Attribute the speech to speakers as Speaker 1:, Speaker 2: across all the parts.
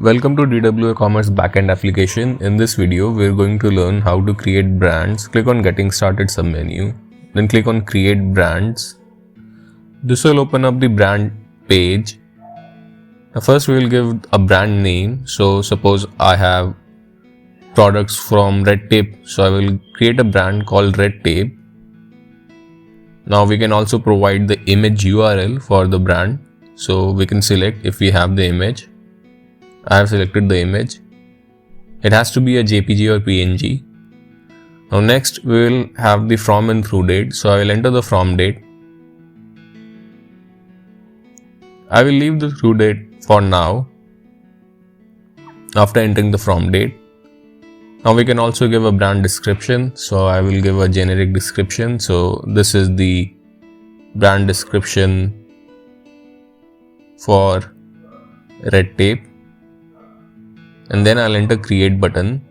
Speaker 1: Welcome to DWA Commerce Backend application. In this video, we're going to learn how to create brands. Click on Getting Started submenu, then click on Create Brands. This will open up the brand page. Now first we will give a brand name. So suppose I have products from Red Tape. So I will create a brand called Red Tape. Now we can also provide the image URL for the brand. So we can select if we have the image. I have selected the image. It has to be a JPG or PNG. Now next we will have the from and through date. So I will enter the from date. I will leave the through date for now after entering the from date. Now we can also give a brand description. So I will give a generic description. So this is the brand description for Red Tape. And then I'll enter create button.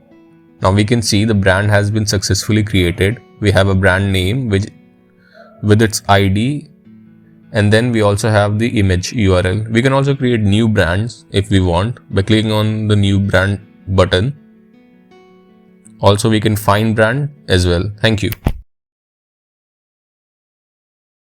Speaker 1: Now we can see the brand has been successfully created. We have a brand name with its ID, and then we also have the image URL. We can also create new brands if we want by clicking on the new brand button. Also we can find brand as well. Thank you.